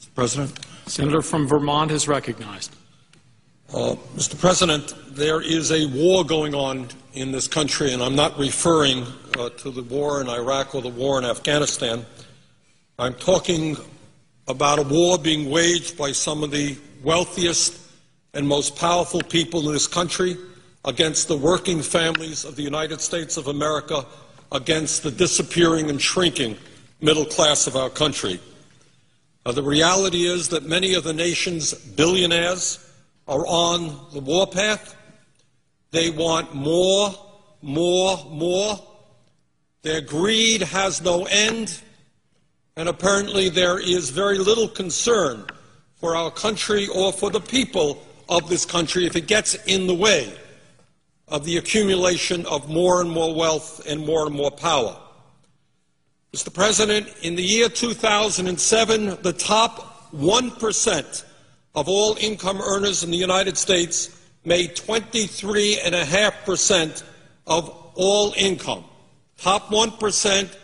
Mr. President. Senator from Vermont is recognized. Mr. President, there is a war going on in this country, and I'm not referring to the war in Iraq or the war in Afghanistan. I'm talking about a war being waged by some of the wealthiest and most powerful people in this country against the working families of the United States of America, against the disappearing and shrinking middle class of our country. The reality is that many of the nation's billionaires are on the warpath. They want more, more, more. Their greed has no end, and apparently there is very little concern for our country or for the people of this country if it gets in the way of the accumulation of more and more wealth and more power. Mr. President, in the year 2007, the top 1% of all income earners in the United States made 23.5% of all income. Top 1%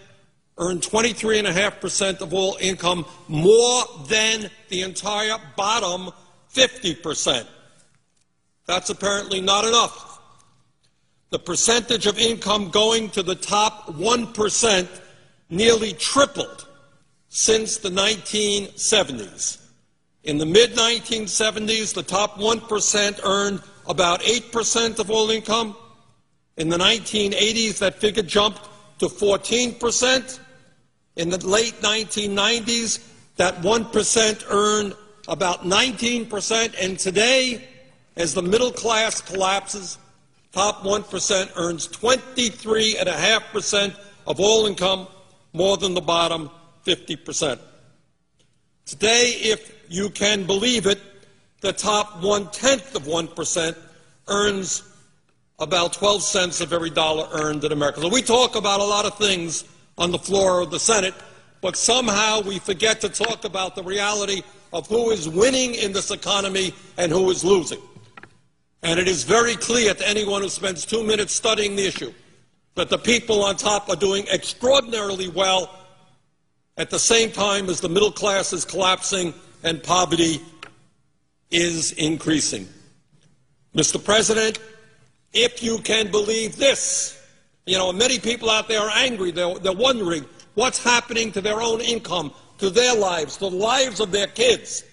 earned 23.5% of all income, more than the entire bottom 50%. That's apparently not enough. The percentage of income going to the top 1% nearly tripled since the 1970s. In the mid-1970s, the top 1% earned about 8% of all income. In the 1980s, that figure jumped to 14%. In the late 1990s, that 1% earned about 19%. And today, as the middle class collapses, top 1% earns 23.5% of all income, more than the bottom 50%. Today, if you can believe it, the top 1/10 of 1% earns about 12 cents of every dollar earned in America. So we talk about a lot of things on the floor of the Senate, but somehow we forget to talk about the reality of who is winning in this economy and who is losing. And it is very clear to anyone who spends 2 minutes studying the issue that the people on top are doing extraordinarily well at the same time as the middle class is collapsing and poverty is increasing. Mr. President, if you can believe this, many people out there are angry. They're wondering what's happening to their own income, to their lives, to the lives of their kids.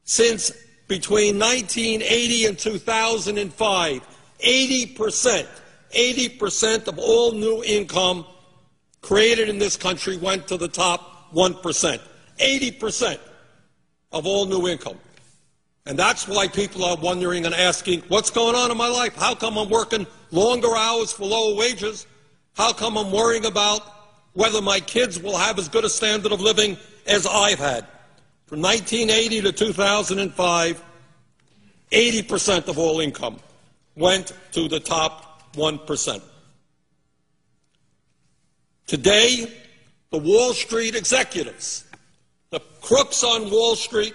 Since between 1980 and 2005, 80% of all new income created in this country went to the top 1%. 80% of all new income. And that's why people are wondering and asking, what's going on in my life? How come I'm working longer hours for lower wages? How come I'm worrying about whether my kids will have as good a standard of living as I've had? From 1980 to 2005, 80% of all income went to the top 1%. Today, the Wall Street executives, the crooks on Wall Street,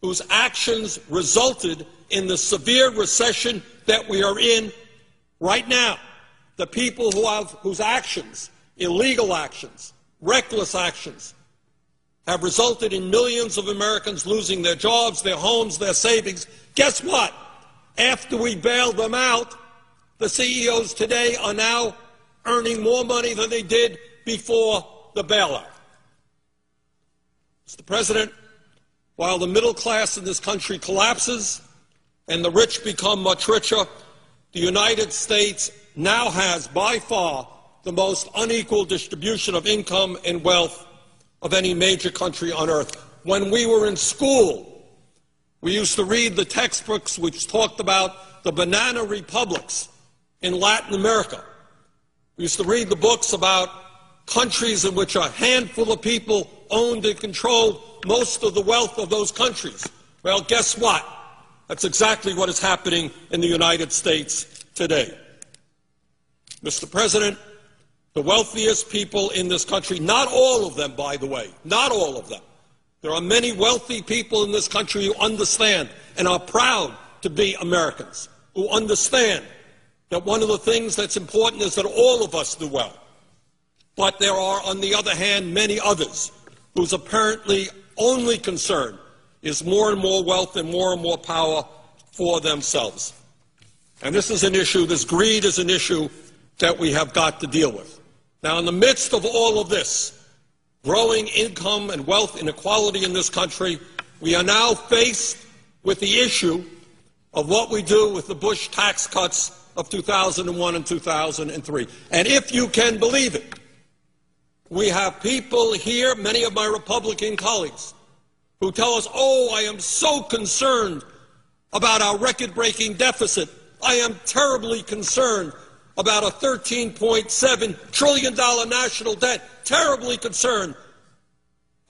whose actions resulted in the severe recession that we are in right now, the people whose actions, illegal actions, reckless actions, have resulted in millions of Americans losing their jobs, their homes, their savings. Guess what? After we bailed them out, the CEOs today are now earning more money than they did before the bailout. Mr. President, while the middle class in this country collapses and the rich become much richer, the United States now has by far the most unequal distribution of income and wealth of any major country on earth. When we were in school, we used to read the textbooks which talked about the banana republics in Latin America. We used to read the books about countries in which a handful of people owned and controlled most of the wealth of those countries. Well, guess what? That's exactly what is happening in the United States today. Mr. President, the wealthiest people in this country, not all of them, by the way, not all of them. There are many wealthy people in this country who understand and are proud to be Americans, who understand that one of the things that's important is that all of us do well. But there are, on the other hand, many others whose apparently only concern is more and more wealth and more power for themselves. And this is an issue, this greed is an issue that we have got to deal with. Now, in the midst of all of this, growing income and wealth inequality in this country, we are now faced with the issue of what we do with the Bush tax cuts of 2001 and 2003. And if you can believe it, we have people here, many of my Republican colleagues, who tell us, oh, I am so concerned about our record-breaking deficit. I am terribly concerned about a $13.7 trillion national debt, terribly concerned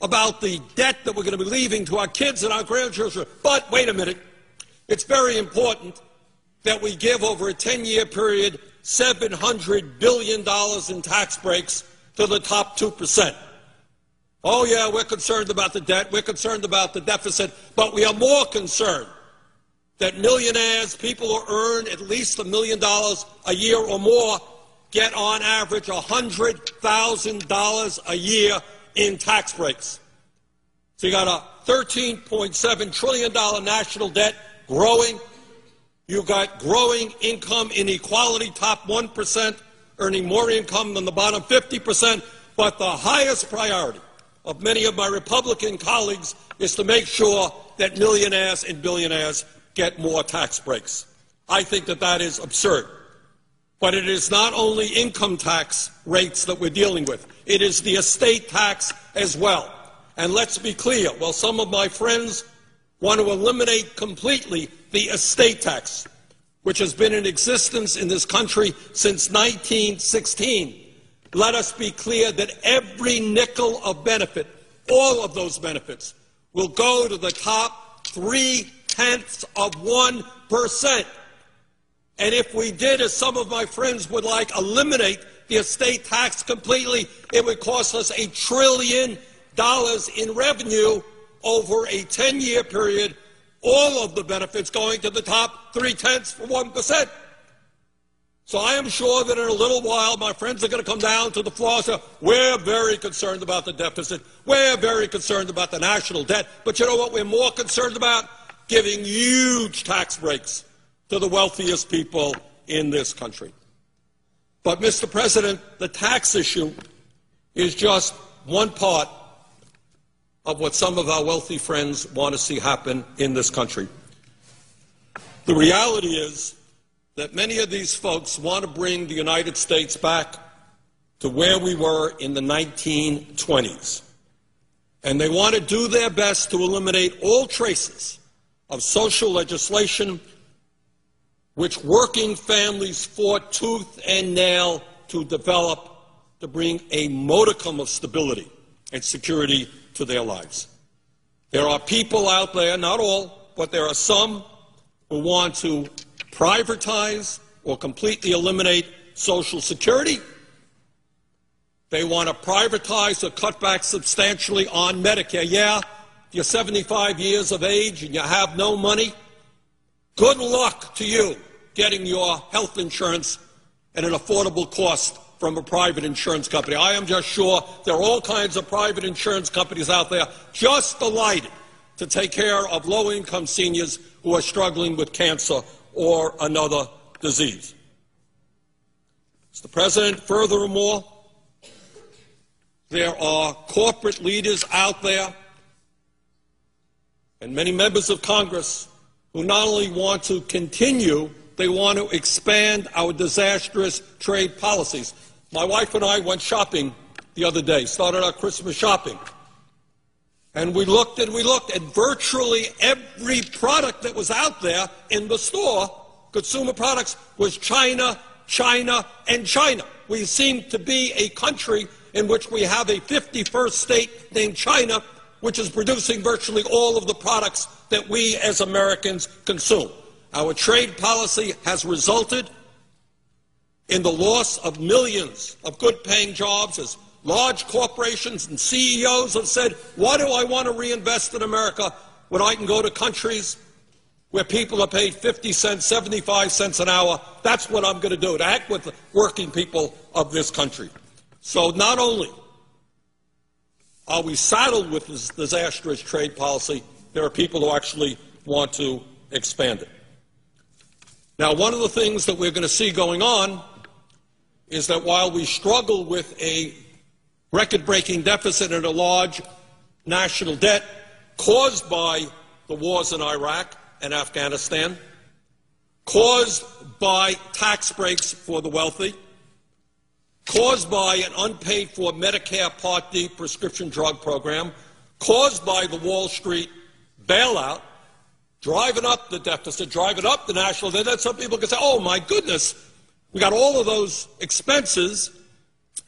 about the debt that we're going to be leaving to our kids and our grandchildren. But wait a minute, it's very important that we give over a 10-year period $700 billion in tax breaks to the top 2%. Oh, yeah, we're concerned about the debt, we're concerned about the deficit, but we are more concerned that millionaires, people who earn at least $1 million a year or more, get on average $100,000 a year in tax breaks. So you got a $13.7 trillion national debt growing. You've got growing income inequality, top 1% earning more income than the bottom 50%. But the highest priority of many of my Republican colleagues is to make sure that millionaires and billionaires get more tax breaks. I think that that is absurd. But it is not only income tax rates that we're dealing with. It is the estate tax as well. And let's be clear, while some of my friends want to eliminate completely the estate tax, which has been in existence in this country since 1916, let us be clear that every nickel of benefit, all of those benefits, will go to the top 0.3%. And if we did, as some of my friends would like, eliminate the estate tax completely, it would cost us $1 trillion in revenue over a 10-year period, all of the benefits going to the top 0.3%. So I am sure that in a little while my friends are going to come down to the floor and say, we're very concerned about the deficit, we're very concerned about the national debt, but you know what we're more concerned about? Giving huge tax breaks to the wealthiest people in this country. But, Mr. President, the tax issue is just one part of what some of our wealthy friends want to see happen in this country. The reality is that many of these folks want to bring the United States back to where we were in the 1920s. And they want to do their best to eliminate all traces of social legislation which working families fought tooth and nail to develop to bring a modicum of stability and security to their lives. There are people out there, not all, but there are some who want to privatize or completely eliminate Social Security. They want to privatize or cut back substantially on Medicare. Yeah, if you're 75 years of age and you have no money, good luck to you getting your health insurance at an affordable cost from a private insurance company. I am just sure there are all kinds of private insurance companies out there just delighted to take care of low-income seniors who are struggling with cancer or another disease. Mr. President, furthermore, there are corporate leaders out there and many members of Congress who not only want to continue, they want to expand our disastrous trade policies. My wife and I went shopping the other day, started our Christmas shopping. And we looked, and virtually every product that was out there in the store, consumer products, was China, China, and China. We seem to be a country in which we have a 51st state named China, which is producing virtually all of the products that we as Americans consume. Our trade policy has resulted in the loss of millions of good-paying jobs as large corporations and CEOs have said, why do I want to reinvest in America when I can go to countries where people are paid 50 cents, 75 cents an hour? That's what I'm going to do, to act with the working people of this country. So not only are we saddled with this disastrous trade policy? There are people who actually want to expand it. Now, one of the things that we're going to see going on is that while we struggle with a record-breaking deficit and a large national debt caused by the wars in Iraq and Afghanistan, caused by tax breaks for the wealthy, caused by an unpaid-for Medicare Part D prescription drug program, caused by the Wall Street bailout, driving up the deficit, driving up the national debt. Then some people can say, oh, my goodness, we got all of those expenses,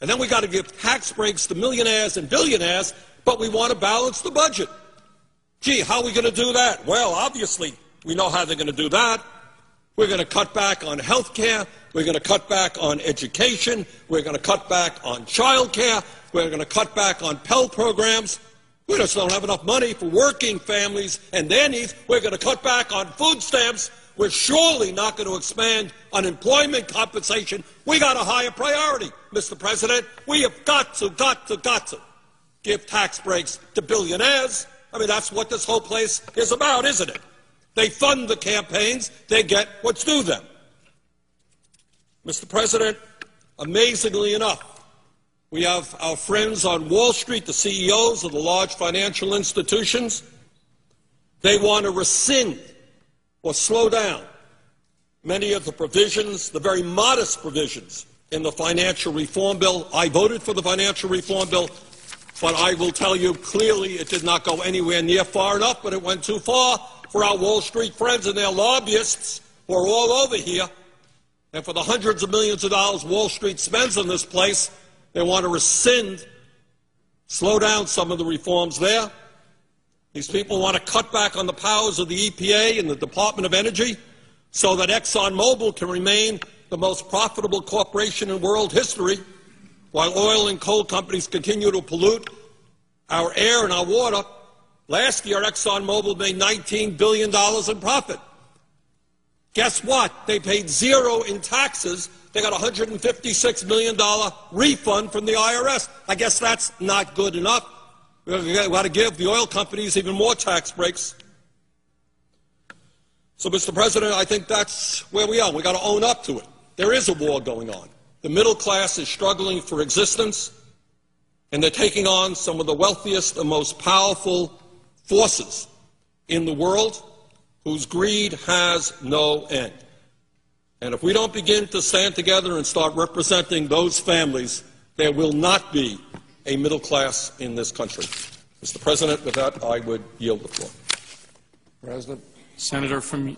and then we got to give tax breaks to millionaires and billionaires, but we want to balance the budget. Gee, how are we going to do that? Well, obviously, we know how they're going to do that. We're going to cut back on health care. We're going to cut back on education. We're going to cut back on child care. We're going to cut back on Pell programs. We just don't have enough money for working families and their needs. We're going to cut back on food stamps. We're surely not going to expand unemployment compensation. We got a higher priority, Mr. President. We have got to give tax breaks to billionaires. I mean, that's what this whole place is about, isn't it? They fund the campaigns. They get what's due them. Mr. President, amazingly enough, we have our friends on Wall Street, the CEOs of the large financial institutions. They want to rescind or slow down many of the provisions, the very modest provisions in the financial reform bill. I voted for the financial reform bill, but I will tell you clearly it did not go anywhere near far enough, but it went too far for our Wall Street friends and their lobbyists who are all over here. And for the hundreds of millions of dollars Wall Street spends on this place, they want to rescind, slow down some of the reforms there. These people want to cut back on the powers of the EPA and the Department of Energy so that ExxonMobil can remain the most profitable corporation in world history, while oil and coal companies continue to pollute our air and our water. Last year, ExxonMobil made $19 billion in profit. Guess what? They paid zero in taxes. They got a $156 million refund from the IRS. I guess that's not good enough. We've got to give the oil companies even more tax breaks. So, Mr. President, I think that's where we are. We've got to own up to it. There is a war going on. The middle class is struggling for existence, and they're taking on some of the wealthiest and most powerful forces in the world whose greed has no end. And if we don't begin to stand together and start representing those families, there will not be a middle class in this country. Mr. President, with that, I would yield the floor. Senator from